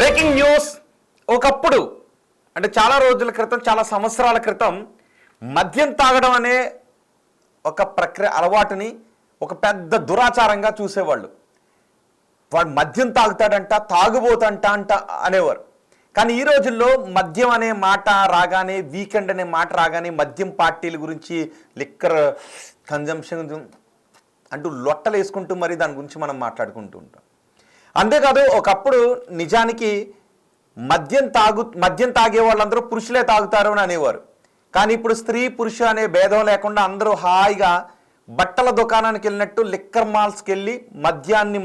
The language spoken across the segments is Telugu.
Breaking news. ఒకప్పుడు అంటే చాలా రోజుల క్రితం, చాలా సంవత్సరాల క్రితం మద్యం తాగడం అనే ఒక ప్రక్రియ అలవాటుని ఒక పెద్ద దురాచారంగా చూసేవాళ్ళు. వాడు మద్యం తాగుతాడంట, తాగుబోతంట అంట అనేవారు. కానీ ఈ రోజుల్లో మద్యం అనే మాట రాగానే, వీకెండ్ అనే మాట రాగానే మద్యం పార్టీల గురించి, లిక్కర్ కన్జంప్షన్ అంటూ లొట్టలు వేసుకుంటూ మరి దాని గురించి మనం మాట్లాడుకుంటూ ఉంటాం. అంతేకాదు ఒకప్పుడు నిజానికి మద్యం తాగే వాళ్ళందరూ పురుషులే తాగుతారు అని అనేవారు. కానీ ఇప్పుడు స్త్రీ పురుష అనే భేదం లేకుండా అందరూ హాయిగా బట్టల దుకాణానికి వెళ్ళినట్టు లిక్కర్ మాల్స్కి వెళ్ళి మద్యాన్ని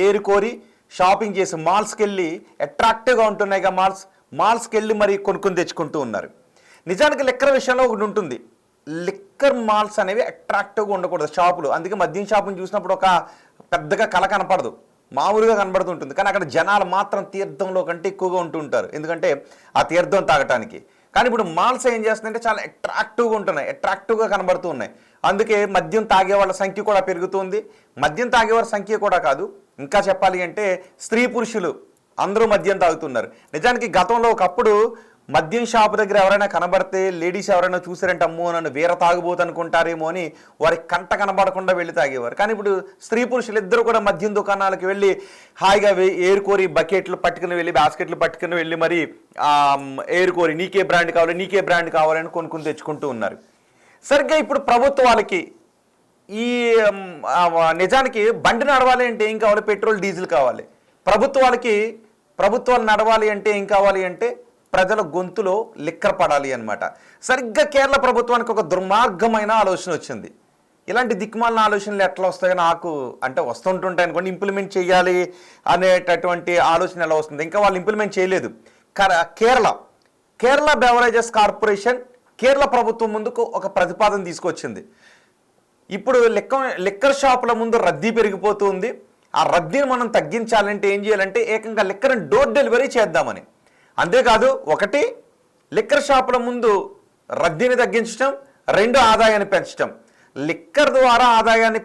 ఏరుకోరి షాపింగ్ చేసి మాల్స్కి వెళ్ళి అట్రాక్టివ్గా ఉంటున్నాయిగా మాల్స్కి వెళ్ళి మరి కొనుక్కొని తెచ్చుకుంటూ ఉన్నారు. నిజానికి లిక్కర్ విషయంలో ఒకటి ఉంటుంది, లిక్కర్ మాల్స్ అనేవి అట్రాక్టివ్గా ఉండకూడదు షాపులు. అందుకే మద్యం షాపుని చూసినప్పుడు ఒక పెద్దగా కళ కనపడదు, మామూలుగా కనబడుతుంటుంది. కానీ అక్కడ జనాలు మాత్రం తీర్థంలో కంటే ఎక్కువగా ఉంటూ ఉంటారు, ఎందుకంటే ఆ తీర్థం తాగటానికి. కానీ ఇప్పుడు మాల్స్ ఏం చేస్తుందంటే చాలా అట్రాక్టివ్గా ఉంటున్నాయి, అట్రాక్టివ్గా కనబడుతూ ఉన్నాయి. అందుకే మద్యం తాగే వాళ్ళ సంఖ్య కూడా పెరుగుతుంది. మద్యం తాగేవాళ్ళ సంఖ్య కూడా కాదు, ఇంకా చెప్పాలి అంటే స్త్రీ పురుషులు అందరూ మద్యం తాగుతున్నారు. నిజానికి గతంలో ఒకప్పుడు మద్యం షాప్ దగ్గర ఎవరైనా కనబడితే లేడీస్ ఎవరైనా చూసారంటే అమ్మో నన్ను వీర తాగుబోతు అనుకుంటారేమో అని వారి కంట కనబడకుండా వెళ్ళి తాగేవారు. కానీ ఇప్పుడు స్త్రీ పురుషులు ఇద్దరు కూడా మద్యం దుకాణాలకు వెళ్ళి హాయిగా ఏరుకోరి బకెట్లు పట్టుకుని వెళ్ళి, బాస్కెట్లు పట్టుకుని వెళ్ళి మరి ఏరుకోరి నీకే బ్రాండ్ కావాలని కొనుక్కుని తెచ్చుకుంటూ ఉన్నారు. సరిగ్గా ఇప్పుడు ప్రభుత్వాలకి ఈ నిజానికి బండి నడవాలి అంటే ఏం కావాలి? పెట్రోల్ డీజిల్ కావాలి. ప్రభుత్వాలు నడవాలి అంటే ఏం కావాలి అంటే ప్రజల గొంతులో లిక్కర్ పడాలి అనమాట. సరిగ్గా కేరళ ప్రభుత్వానికి ఒక దుర్మార్గమైన ఆలోచన వచ్చింది. ఇలాంటి దిక్కుమాలిన ఆలోచనలు ఎట్లా వస్తాయో నాకు అంటే వస్తుంటుంటాయి అనుకోండి, ఇంప్లిమెంట్ చేయాలి అనేటటువంటి ఆలోచన ఎలా వస్తుంది? ఇంకా వాళ్ళు ఇంప్లిమెంట్ చేయలేదు. కేరళ బెవరేజెస్ కార్పొరేషన్ కేరళ ప్రభుత్వం ముందుకు ఒక ప్రతిపాదన తీసుకొచ్చింది. ఇప్పుడు లిక్కర్ షాపుల ముందు రద్దీ పెరిగిపోతుంది. ఆ రద్దీని మనం తగ్గించాలంటే ఏం చేయాలంటే ఏకంగా లిక్కర్ని డోర్ డెలివరీ చేద్దామని. అంతేకాదు, ఒకటి లిక్కర్ షాపుల ముందు రద్దీని తగ్గించడం, రెండు ఆదాయాన్ని పెంచడం. లిక్కర్ ద్వారా ఆదాయాన్ని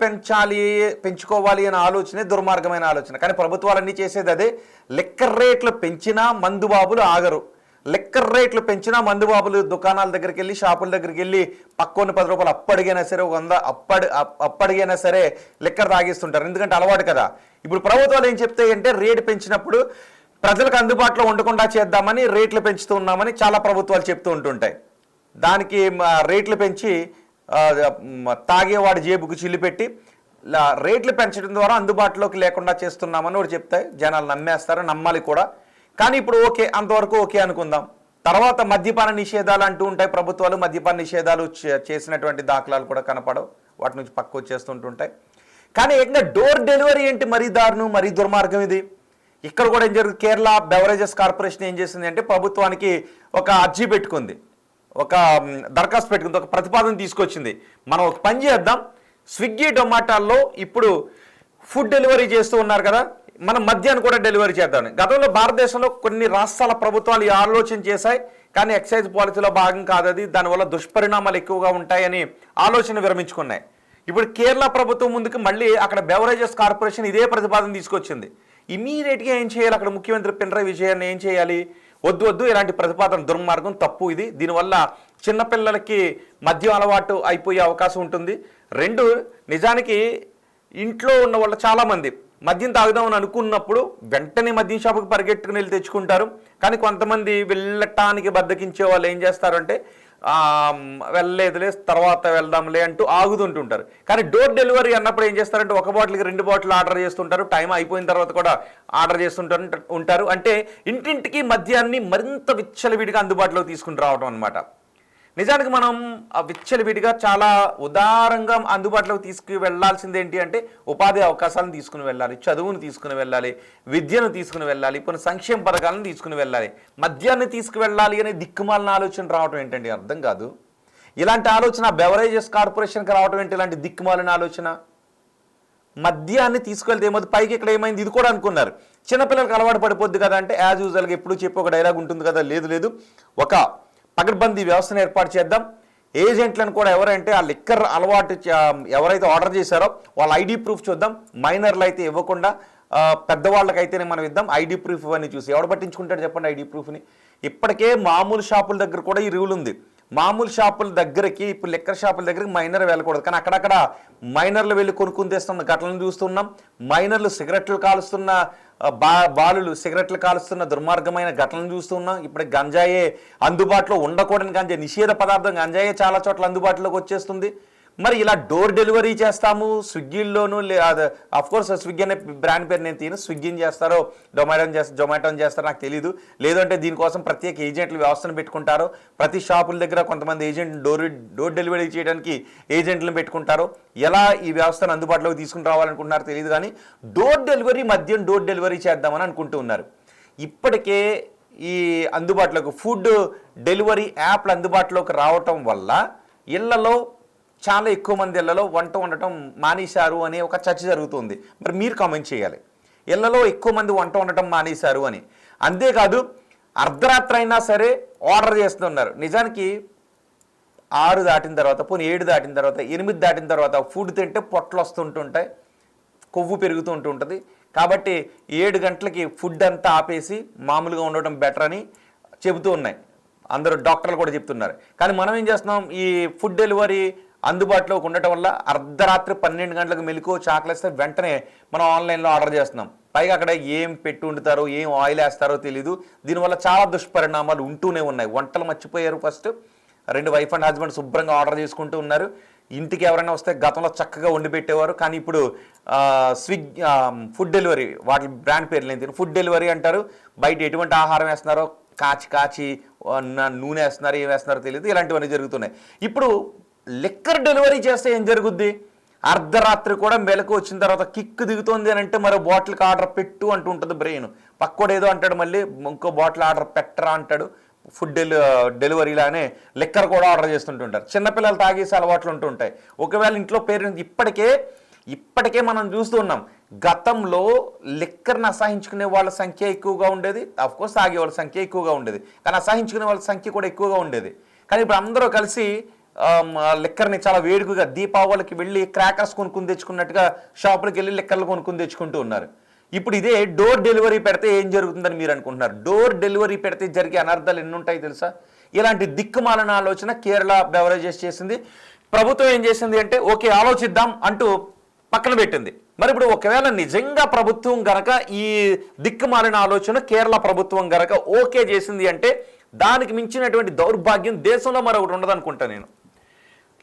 పెంచుకోవాలి అనే ఆలోచనే దుర్మార్గమైన ఆలోచన. కానీ ప్రభుత్వాలన్నీ చేసేది అదే. లిక్కర్ రేట్లు పెంచినా మందుబాబులు ఆగరు. లిక్కర్ రేట్లు పెంచినా మందుబాబులు దుకాణాల దగ్గరికి వెళ్ళి, షాపుల దగ్గరికి వెళ్ళి పక్కోని 10 రూపాయలు అప్పడిగైనా సరే, 100 అప్పడిగైనా సరే లిక్కర్ తాగిస్తుంటారు, ఎందుకంటే అలవాటు కదా. ఇప్పుడు ప్రభుత్వాలు ఏం చెప్తాయంటే రేటు పెంచినప్పుడు ప్రజలకు అందుబాటులో ఉండకుండా చేద్దామని రేట్లు పెంచుతూ ఉన్నామని చాలా ప్రభుత్వాలు చెప్తూ ఉంటుంటాయి. దానికి రేట్లు పెంచి తాగేవాడి జేబుకు చిల్లు పెట్టి రేట్లు పెంచడం ద్వారా అందుబాటులోకి లేకుండా చేస్తున్నామని ఒకటి చెప్తాయి. జనాలు నమ్మేస్తారు, నమ్మాలి కూడా. కానీ ఇప్పుడు ఓకే, అంతవరకు ఓకే అనుకుందాం. తర్వాత మద్యపాన నిషేధాలు అంటూ ఉంటాయి ప్రభుత్వాలు. మద్యపాన నిషేధాలు చేసినటువంటి దాఖలాలు కూడా కనపడవు, వాటి నుంచి పక్క వచ్చేస్తుంటుంటాయి. కానీ ఏకంగా డోర్ డెలివరీ ఏంటి? మరీ దారుణం, మరీ దుర్మార్గం ఇది. ఇక్కడ కూడా ఏం జరుగుతుంది? కేరళ బెవరేజెస్ కార్పొరేషన్ ఏం చేసింది అంటే ప్రభుత్వానికి ఒక అర్జీ పెట్టుకుంది, ఒక దరఖాస్తు పెట్టుకుంది, ఒక ప్రతిపాదన తీసుకొచ్చింది. మనం ఒక పని చేద్దాం, స్విగ్గీ జొమాటోల్లో ఇప్పుడు ఫుడ్ డెలివరీ చేస్తూ ఉన్నారు కదా, మనం మద్యాన్ని కూడా డెలివరీ చేద్దామని. గతంలో భారతదేశంలో కొన్ని రాష్ట్రాల ప్రభుత్వాలు ఈ ఆలోచన చేశాయి, కానీ ఎక్సైజ్ పాలసీలో భాగం కాదు అది, దానివల్ల దుష్పరిణామాలు ఎక్కువగా ఉంటాయని ఆలోచన విరమించుకున్నాయి. ఇప్పుడు కేరళ ప్రభుత్వం ముందుకు మళ్ళీ అక్కడ బెవరేజెస్ కార్పొరేషన్ ఇదే ప్రతిపాదన తీసుకొచ్చింది. ఇమీడియట్గా ఏం చేయాలి? అక్కడ ముఖ్యమంత్రి పినరయి విజయన్ ఏం చేయాలి? వద్దు, ఇలాంటి ప్రతిపాదన దుర్మార్గం, తప్పు ఇది. దీనివల్ల చిన్నపిల్లలకి మద్యం అలవాటు అయిపోయే అవకాశం ఉంటుంది. రెండు, నిజానికి ఇంట్లో ఉన్న వాళ్ళు చాలామంది మద్యం తాగుదామని అనుకున్నప్పుడు వెంటనే మద్యం షాపుకి పరిగెట్టుకుని వెళ్ళి తెచ్చుకుంటారు. కానీ కొంతమంది వెళ్ళటానికి బద్దకించే వాళ్ళు ఏం చేస్తారంటే వెళ్ళలేదులే తర్వాత వెళ్దాంలే అంటూ ఆగుతుంటుంటారు. కానీ డోర్ డెలివరీ అన్నప్పుడు ఏం చేస్తారంటే ఒక బాటిల్కి 2 బాటిల్ ఆర్డర్ చేస్తుంటారు, టైం అయిపోయిన తర్వాత కూడా ఆర్డర్ చేస్తుంటారు. అంటే ఇంటింటికి మద్యాన్ని మరింత విచ్చలవిడిగా అందుబాటులోకి తీసుకుని రావడం అనమాట. నిజానికి మనం విచ్చలవిడిగా చాలా ఉదారంగా అందుబాటులోకి తీసుకువెళ్లాల్సింది ఏంటి అంటే ఉపాధి అవకాశాలను తీసుకుని వెళ్ళాలి, చదువును తీసుకుని వెళ్ళాలి, విద్యను తీసుకుని వెళ్ళాలి, కొన్ని సంక్షేమ పథకాలను తీసుకుని వెళ్ళాలి. మద్యాన్ని తీసుకువెళ్ళాలి అనే దిక్కుమాలిన ఆలోచన రావడం ఏంటండి? అర్థం కాదు. ఇలాంటి ఆలోచన బెవరేజెస్ కార్పొరేషన్కి రావడం ఏంటి? ఇలాంటి దిక్కుమాలిన ఆలోచన. మద్యాన్ని తీసుకెళ్తే ఏమవుతుంది? పైకి ఇక్కడ ఏమైంది? ఇది కూడా అనుకున్నారు, చిన్నపిల్లలకు అలవాటు పడిపోద్ది కదా అంటే యాజ్ యూజువల్గా ఎప్పుడు చెప్పి ఒక డైలాగ్ ఉంటుంది కదా, లేదు ఒక పకడ్బందీ వ్యవస్థను ఏర్పాటు చేద్దాం. ఏజెంట్లను కూడా ఎవరంటే ఆ లిక్కర్ అలవాటు ఎవరైతే ఆర్డర్ చేశారో వాళ్ళ ఐడి ప్రూఫ్ చూద్దాం, మైనర్లు అయితే ఇవ్వకుండా పెద్దవాళ్ళకైతేనే మనం ఇద్దాం, ఐడి ప్రూఫ్ అని చూసి ఎవడు పట్టించుకుంటాడు చెప్పండి ఐడి ప్రూఫ్ని. ఇప్పటికే మామూలు షాపుల దగ్గర కూడా ఈ రూల్ ఉంది. మామూలు షాపుల దగ్గరికి ఇప్పుడు లిక్కర్ షాపుల దగ్గరికి మైనర్ వెళ్ళకూడదు, కానీ అక్కడక్కడ మైనర్లు వెళ్ళి కొనుక్కుని తెస్తున్న ఘటనలు చూస్తున్నాం. మైనర్లు సిగరెట్లు కాలుస్తున్న బాలులు సిగరెట్లు కాలుస్తున్న దుర్మార్గమైన ఘటనలు చూస్తున్నాం. ఇప్పుడు గంజాయే అందుబాటులో ఉండకూడని గంజాయి, నిషేధ పదార్థం గంజాయే చాలా చోట్ల అందుబాటులోకి వచ్చేస్తుంది. మరి ఇలా డోర్ డెలివరీ చేస్తాము స్విగ్గీల్లోనూ, కోర్స్ స్విగ్గీ అనే బ్రాండ్ పేరు నేను తీను, స్విగ్గీని చేస్తారో జొమాటోని చేస్తారో నాకు తెలియదు. లేదంటే దీనికోసం ప్రత్యేక ఏజెంట్ల వ్యవస్థను పెట్టుకుంటారో, ప్రతి షాపుల దగ్గర కొంతమంది ఏజెంట్ డోర్ డెలివరీ చేయడానికి ఏజెంట్లను పెట్టుకుంటారో, ఎలా ఈ వ్యవస్థను అందుబాటులోకి తీసుకుని రావాలనుకుంటున్నారో తెలియదు. కానీ డోర్ డెలివరీ చేద్దామని అనుకుంటూ ఉన్నారు. ఇప్పటికే ఈ అందుబాటులోకి ఫుడ్ డెలివరీ యాప్లు అందుబాటులోకి రావటం వల్ల ఇళ్లలో చాలా ఎక్కువ మంది ఇళ్లలో వంట వండటం మానేశారు అనే ఒక చర్చ జరుగుతుంది. మరి మీరు కామెంట్ చేయాలి, ఇళ్లలో ఎక్కువ మంది వంట వండటం మానేశారు అని. అంతేకాదు అర్ధరాత్రి అయినా సరే ఆర్డర్ చేస్తున్నారు. నిజానికి 6 దాటిన తర్వాత, పోనీ 7 దాటిన తర్వాత, 8 దాటిన తర్వాత ఫుడ్ తింటే పొట్టలు వస్తుంటుంటాయి, కొవ్వు పెరుగుతూ ఉంటుంది. కాబట్టి 7 గంటలకి ఫుడ్ అంతా ఆపేసి మామూలుగా ఉండటం బెటర్ అని చెబుతూ ఉన్నాయి, అందరూ డాక్టర్లు కూడా చెప్తున్నారు. కానీ మనం ఏం చేస్తున్నాం, ఈ ఫుడ్ డెలివరీ అందుబాటులోకి ఉండటం వల్ల అర్ధరాత్రి 12 గంటలకు మెలకు చాకలేస్తే వెంటనే మనం ఆన్లైన్లో ఆర్డర్ చేస్తున్నాం. పైగా అక్కడ ఏం పెట్టి వండుతారో, ఏం ఆయిల్ వేస్తారో తెలీదు. దీనివల్ల చాలా దుష్పరిణామాలు ఉంటూనే ఉన్నాయి. వంటలు మర్చిపోయారు. ఫస్ట్ 2 వైఫ్ అండ్ హస్బెండ్ శుభ్రంగా ఆర్డర్ చేసుకుంటూ ఉన్నారు. ఇంటికి ఎవరైనా వస్తే గతంలో చక్కగా వండి పెట్టేవారు, కానీ ఇప్పుడు స్విగ్గీ ఫుడ్ డెలివరీ, వాటి బ్రాండ్ పేర్లు నేను ఫుడ్ డెలివరీ అంటారు. బయట ఎటువంటి ఆహారం వేస్తున్నారో కాచి నూనె వేస్తున్నారు, ఏం వేస్తున్నారో తెలియదు. ఇలాంటివన్నీ జరుగుతున్నాయి. ఇప్పుడు లిక్కర్ డెలివరీ చేస్తే ఏం జరుగుద్ది, అర్ధరాత్రి కూడా మెలకు వచ్చిన తర్వాత కిక్ దిగుతుంది అని అంటే మరో బాటిల్కి ఆర్డర్ పెట్టు అంటూ ఉంటుంది బ్రెయిన్. పక్కోడు ఏదో అంటాడు, మళ్ళీ ఇంకో బాటిల్ ఆర్డర్ పెట్టరా అంటాడు. ఫుడ్ డెలివరీలానే లిక్కర్ కూడా ఆర్డర్ చేస్తుంటుంటారు. చిన్నపిల్లలు తాగేసి అలవాట్లు ఉంటుంటాయి. ఒకవేళ ఇంట్లో పేరెంట్స్ ఇప్పటికే మనం చూస్తున్నాం, గతంలో లిక్కర్ని అసహించుకునే వాళ్ళ సంఖ్య ఎక్కువగా ఉండేది, అఫ్కోర్స్ తాగే వాళ్ళ సంఖ్య ఎక్కువగా ఉండేది, కానీ అసహించుకునే వాళ్ళ సంఖ్య కూడా ఎక్కువగా ఉండేది. కానీ ఇప్పుడు అందరూ కలిసి లిక్కర్ని చాలా వేడుకగా దీపావళికి వెళ్ళి క్రాకర్స్ కొనుక్కుని తెచ్చుకున్నట్టుగా షాపులకు వెళ్ళి లిక్కర్లు కొనుక్కుని తెచ్చుకుంటూ ఉన్నారు. ఇప్పుడు ఇదే డోర్ డెలివరీ పెడితే ఏం జరుగుతుందని మీరు అనుకుంటున్నారు? డోర్ డెలివరీ పెడితే జరిగే అనర్థాలు ఎన్ని ఉంటాయి తెలుసా? ఇలాంటి దిక్కుమాలిన ఆలోచన కేరళ బెవరేజెస్ చేసింది. ప్రభుత్వం ఏం చేసింది అంటే ఓకే ఆలోచిద్దాం అంటూ పక్కన పెట్టింది. మరి ఇప్పుడు ఒకవేళ నిజంగా ప్రభుత్వం గనక ఈ దిక్కుమాలిన ఆలోచన కేరళ ప్రభుత్వం గనక ఓకే చేసింది అంటే దానికి మించినటువంటి దౌర్భాగ్యం దేశంలో మరొకటి ఉండదనుకుంటా నేను.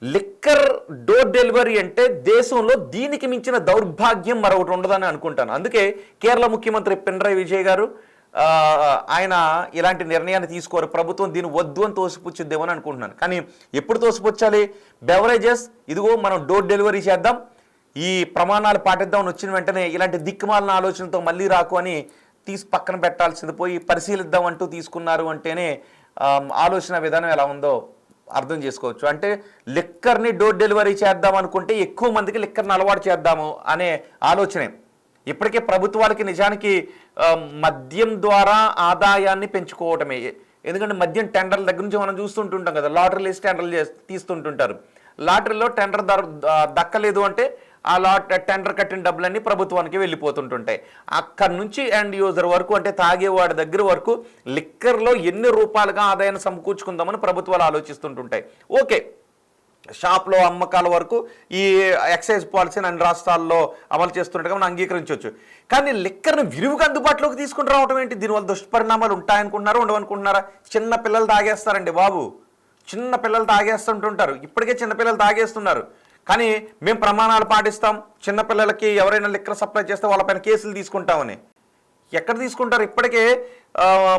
లిక్కర్ డోర్ డెలివరీ అంటే దేశంలో దీనికి మించిన దౌర్భాగ్యం మరొకటి ఉండదని అనుకుంటాను. అందుకే కేరళ ముఖ్యమంత్రి పినరయి విజయ్ గారు ఆయన ఇలాంటి నిర్ణయాన్ని తీసుకోరు. ప్రభుత్వం దీన్ని వద్దు అని తోసిపుచ్చిద్దేమని అనుకుంటున్నాను. కానీ ఎప్పుడు తోసిపుచ్చాలి? బెవరేజెస్ ఇదిగో మనం డోర్ డెలివరీ చేద్దాం, ఈ ప్రమాణాలు పాటిద్దామని వచ్చిన వెంటనే ఇలాంటి దిక్కుమాలిన ఆలోచనతో మళ్ళీ రాకు అని తీసి పక్కన పెట్టాల్సింది పోయి పరిశీలిద్దాం అంటూ తీసుకున్నారు అంటేనే ఆలోచన విధానం ఎలా ఉందో అర్థం చేసుకోవచ్చు. అంటే లిక్కర్ని డోర్ డెలివరీ చేద్దాం అనుకుంటే ఎక్కువ మందికి లిక్కర్ని అలవాటు చేద్దాము అనే ఆలోచనే. ఇప్పటికే ప్రభుత్వాలకి నిజానికి మద్యం ద్వారా ఆదాయాన్ని పెంచుకోవటమే. ఎందుకంటే మద్యం టెండర్ల దగ్గర నుంచి మనం చూస్తుంటుంటాం కదా, లాటరీలు వేసి టెండర్లు తీస్తుంటుంటారు. లాటరీలో టెండర్ దక్కలేదు అంటే ఆ టెండర్ కట్టిన డబ్బులన్నీ ప్రభుత్వానికి వెళ్ళిపోతుంటుంటాయి. అక్కడి నుంచి ఎండ్ యూజర్ వరకు అంటే తాగేవాడి దగ్గర వరకు లిక్కర్లో ఎన్ని రూపాయలుగా ఆదాయాన్ని సమకూర్చుకుందామని ప్రభుత్వాలు ఆలోచిస్తుంటుంటాయి. ఓకే, షాప్లో అమ్మకాల వరకు ఈ ఎక్సైజ్ పాలసీని అన్ని రాష్ట్రాల్లో అమలు చేస్తుండగా మనం అంగీకరించవచ్చు. కానీ లిక్కర్ని విరివిగా అందుబాటులోకి తీసుకుని రావడం ఏంటి? దీనివల్ల దుష్పరిణామాలు ఉంటాయనుకుంటున్నారా ఉండవనుకుంటున్నారా? చిన్న పిల్లలు తాగేస్తారండి బాబు, చిన్న పిల్లలు తాగేస్తుంటుంటారు. ఇప్పటికే చిన్నపిల్లలు తాగేస్తున్నారు. కానీ మేము ప్రమాణాలు పాటిస్తాం, చిన్నపిల్లలకి ఎవరైనా లిక్కర్ సప్లై చేస్తే వాళ్ళపైన కేసులు తీసుకుంటామని. ఎక్కడ తీసుకుంటారు? ఇప్పటికే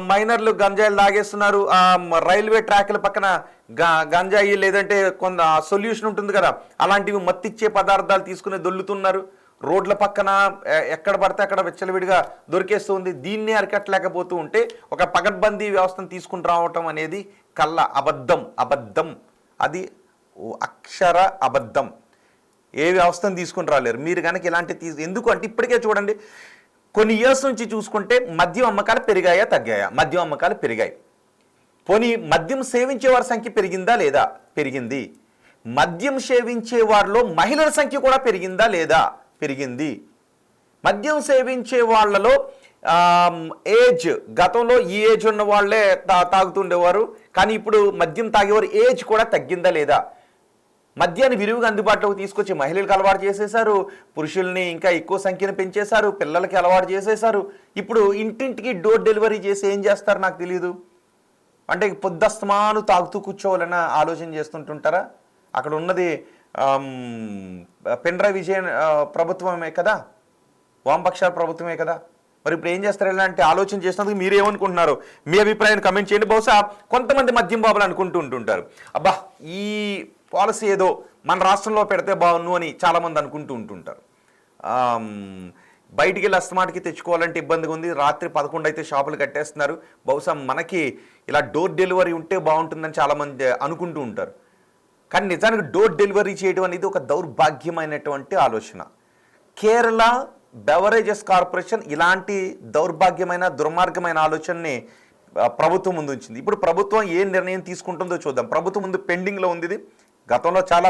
మైనర్లు గంజాయిలు తాగేస్తున్నారు. రైల్వే ట్రాక్ల పక్కన గంజాయి లేదంటే కొంత సొల్యూషన్ ఉంటుంది కదా, అలాంటివి మత్తిచ్చే పదార్థాలు తీసుకుని దొల్లుతున్నారు. రోడ్ల పక్కన ఎక్కడ పడితే అక్కడ విచ్చలవిడిగా దొరికేస్తుంది. దీన్నే అరికట్టలేకపోతూ ఉంటే ఒక పగడ్బందీ వ్యవస్థను తీసుకుని రావటం అనేది అబద్ధం. అది అక్షర అబద్ధం. ఏ వ్యవస్థను తీసుకుని రాలేరు మీరు కనుక ఇలాంటి ఎందుకు అంటే ఇప్పటికే చూడండి, కొన్ని ఇయర్స్ నుంచి చూసుకుంటే మద్యం అమ్మకాలు పెరిగాయా తగ్గాయా? మద్యం అమ్మకాలు పెరిగాయి. పోనీ మద్యం సేవించే వారి సంఖ్య పెరిగిందా లేదా? పెరిగింది. మద్యం సేవించే వారిలో మహిళల సంఖ్య కూడా పెరిగిందా లేదా? పెరిగింది. మద్యం సేవించే వాళ్ళలో ఏజ్, గతంలో ఈ ఏజ్ ఉన్న వాళ్ళే తాగుతుండేవారు, కానీ ఇప్పుడు మద్యం తాగేవారు ఏజ్ కూడా తగ్గిందా లేదా? మద్యాన్ని విరివిగా అందుబాటులోకి తీసుకొచ్చి మహిళలకు అలవాటు చేసేశారు, పురుషుల్ని ఇంకా ఎక్కువ సంఖ్యను పెంచేశారు, పిల్లలకి అలవాటు చేసేశారు. ఇప్పుడు ఇంటింటికి డోర్ డెలివరీ చేసి ఏం చేస్తారు నాకు తెలియదు. అంటే పొద్దస్తమాను తాగుతూ కూర్చోవాలన్న ఆలోచన చేస్తుంటుంటారా? అక్కడ ఉన్నది పినరయి విజయన్ ప్రభుత్వమే కదా, వామపక్షాల ప్రభుత్వమే కదా. మరి ఇప్పుడు ఏం చేస్తారు ఇలాంటి ఆలోచన చేసినందుకు మీరేమనుకుంటున్నారు? మీ అభిప్రాయాన్ని కమెంట్ చేయండి. బహుశా కొంతమంది మద్యం బాబులు అనుకుంటూ ఉంటుంటారు, అబ్బా ఈ పాలసీ ఏదో మన రాష్ట్రంలో పెడితే బాగున్ను అని చాలామంది అనుకుంటూ ఉంటుంటారు. బయటికి వెళ్ళి అస్తమాటికి తెచ్చుకోవాలంటే ఇబ్బందిగా ఉంది. రాత్రి 11 అయితే షాపులు కట్టేస్తున్నారు. బహుశా మనకి ఇలా డోర్ డెలివరీ ఉంటే బాగుంటుందని చాలామంది అనుకుంటూ ఉంటారు. కానీ నిజానికి డోర్ డెలివరీ చేయడం అనేది ఒక దౌర్భాగ్యమైనటువంటి ఆలోచన. కేరళ బెవరేజెస్ కార్పొరేషన్ ఇలాంటి దౌర్భాగ్యమైన దుర్మార్గమైన ఆలోచనని ప్రభుత్వం ముందు ఉంచింది. ఇప్పుడు ప్రభుత్వం ఏ నిర్ణయం తీసుకుంటుందో చూద్దాం. ప్రభుత్వం ముందు పెండింగ్లో ఉంది ఇది. గతంలో చాలా